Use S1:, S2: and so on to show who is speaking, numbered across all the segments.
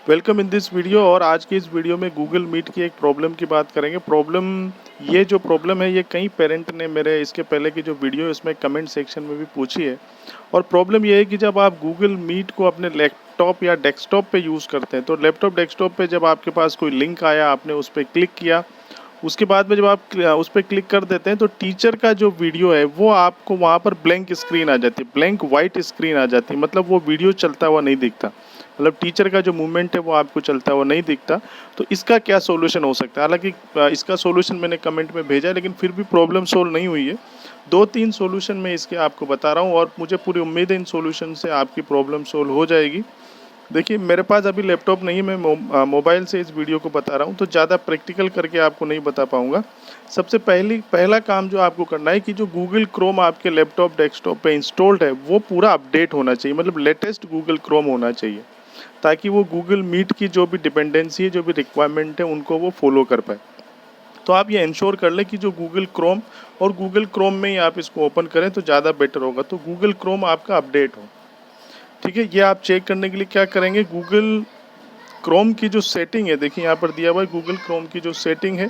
S1: Welcome in this video. और आज की इस वीडियो में गूगल मीट की एक प्रॉब्लम की बात करेंगे। ये जो प्रॉब्लम है ये कई पेरेंट ने मेरे इसके पहले की जो वीडियो है उसमें कमेंट सेक्शन में भी पूछी है। और प्रॉब्लम ये है कि जब आप गूगल मीट को अपने लैपटॉप या डेस्कटॉप पे यूज़ करते हैं तो लैपटॉप डेस्कटॉप पे जब आपके पास कोई लिंक आया, आपने उस पर क्लिक किया, उसके बाद में जब आप उस पर क्लिक कर देते हैं तो टीचर का जो वीडियो है वो आपको वहाँ पर ब्लैंक स्क्रीन आ जाती है, ब्लैंक वाइट स्क्रीन आ जाती है। मतलब वो वीडियो चलता हुआ नहीं दिखता, मतलब टीचर का जो मूवमेंट है वो आपको चलता हुआ नहीं दिखता। तो इसका क्या सॉल्यूशन हो सकता है? हालांकि इसका सॉल्यूशन मैंने कमेंट में भेजा है, लेकिन फिर भी प्रॉब्लम सोल्व नहीं हुई है। 2-3 सॉल्यूशन मैं इसके आपको बता रहा हूँ और मुझे पूरी उम्मीद है इन सॉल्यूशन से आपकी प्रॉब्लम सोल्व हो जाएगी। देखिए, मेरे पास अभी लैपटॉप नहीं है, मैं मोबाइल से इस वीडियो को बता रहा हूँ, तो ज़्यादा प्रैक्टिकल करके आपको नहीं बता पाऊँगा। सबसे पहला काम जो आपको करना है कि जो गूगल क्रोम आपके लैपटॉप डेस्कटॉप पे इंस्टॉल्ड है वो पूरा अपडेट होना चाहिए, मतलब लेटेस्ट गूगल क्रोम होना चाहिए, ताकि वो गूगल मीट की जो भी डिपेंडेंसी है, जो भी रिक्वायरमेंट है, उनको वो फॉलो कर पाए। तो आप ये इंश्योर कर लें कि जो गूगल क्रोम और गूगल क्रोम में ही आप इसको ओपन करें तो ज़्यादा बेटर होगा। तो गूगल क्रोम आपका अपडेट हो, ठीक है। ये आप चेक करने के लिए क्या करेंगे, गूगल क्रोम की जो सेटिंग है, देखिए यहाँ पर दिया हुआ है, गूगल क्रोम की जो सेटिंग है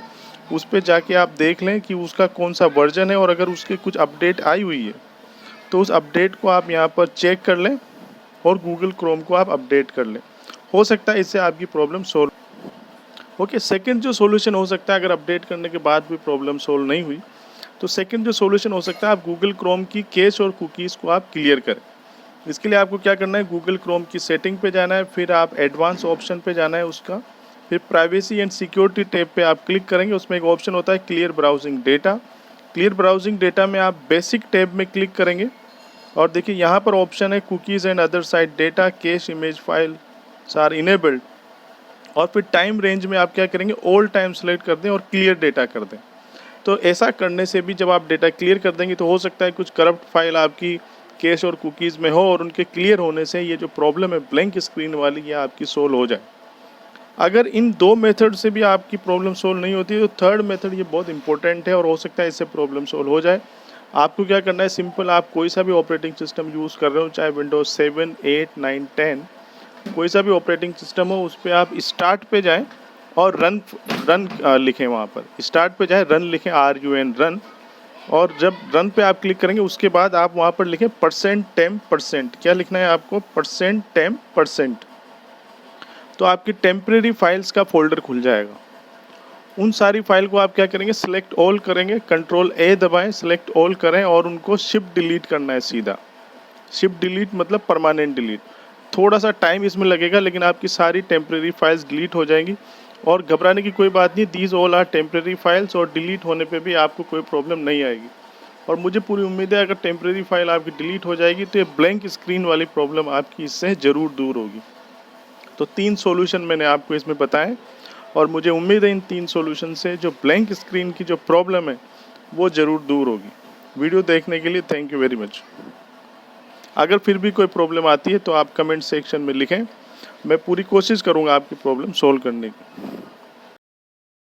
S1: उस पर जाके आप देख लें कि उसका कौन सा वर्जन है, और अगर उसके कुछ अपडेट आई हुई है तो उस अपडेट को आप यहाँ पर चेक कर लें और गूगल क्रोम को आप अपडेट कर लें। हो सकता है इससे आपकी प्रॉब्लम सोल्व। ओके, सेकंड जो सॉल्यूशन हो सकता है, अगर अपडेट करने के बाद भी प्रॉब्लम सोल्व नहीं हुई तो सेकंड जो सॉल्यूशन हो सकता है, आप गूगल क्रोम की कैश और कुकीज़ को आप क्लियर करें। इसके लिए आपको क्या करना है, गूगल क्रोम की सेटिंग पे जाना है, फिर आप एडवांस ऑप्शन पे जाना है उसका, फिर प्राइवेसी एंड सिक्योरिटी टैब पे आप क्लिक करेंगे। उसमें एक ऑप्शन होता है clear browsing data. Clear browsing data में आप बेसिक टैब में क्लिक करेंगे और देखिए यहाँ पर ऑप्शन है cookies and other site data cache image files are enabled. और फिर टाइम रेंज में आप क्या करेंगे, ऑल टाइम सेलेक्ट कर दें और क्लियर डेटा कर दें। तो ऐसा करने से भी जब आप डेटा क्लियर कर देंगे तो हो सकता है कुछ करप्ट फाइल आपकी कैश और कुकीज़ में हो, और उनके क्लियर होने से ये जो प्रॉब्लम है ब्लैंक स्क्रीन वाली, ये आपकी सोल्व हो जाए। अगर इन 2 मेथड से भी आपकी प्रॉब्लम सोल्व नहीं होती है तो थर्ड मेथड ये बहुत इंपॉर्टेंट है और हो सकता है इससे प्रॉब्लम सोल्व हो जाए। आपको क्या करना है, सिंपल, आप कोई सा भी ऑपरेटिंग सिस्टम यूज़ कर रहे हो, चाहे विंडोज 7, 8, 9, 10, कोई सा भी ऑपरेटिंग सिस्टम हो, उस पर आप स्टार्ट पे जाएं और रन रन लिखें। वहाँ पर स्टार्ट पे जाएं, रन लिखें, RUN रन। और जब रन पे आप क्लिक करेंगे उसके बाद आप वहाँ पर लिखें %temp%। क्या लिखना है आपको, %temp%। तो आपकी टेम्परेरी फाइल्स का फोल्डर खुल जाएगा। उन सारी फाइल को आप क्या करेंगे, सिलेक्ट ऑल करेंगे, Ctrl+A दबाएं, सिलेक्ट ऑल करें और उनको शिफ्ट डिलीट करना है सीधा। शिफ्ट डिलीट मतलब परमानेंट डिलीट। थोड़ा सा टाइम इसमें लगेगा, लेकिन आपकी सारी टेम्परेरी फाइल्स डिलीट हो जाएंगी। और घबराने की कोई बात नहीं, these all are temporary files, और डिलीट होने पे भी आपको कोई प्रॉब्लम नहीं आएगी। और मुझे पूरी उम्मीद है अगर टेम्परेरी फाइल आपकी डिलीट हो जाएगी तो ये ब्लैंक स्क्रीन वाली प्रॉब्लम आपकी इससे ज़रूर दूर होगी। तो 3 सॉल्यूशन मैंने आपको इसमें बताए और मुझे उम्मीद है इन 3 सॉल्यूशन से जो ब्लैंक स्क्रीन की जो प्रॉब्लम है वो ज़रूर दूर होगी। वीडियो देखने के लिए थैंक यू वेरी मच। अगर फिर भी कोई प्रॉब्लम आती है तो आप कमेंट सेक्शन में लिखें, मैं पूरी कोशिश करूँगा आपकी प्रॉब्लम सॉल्व करने की।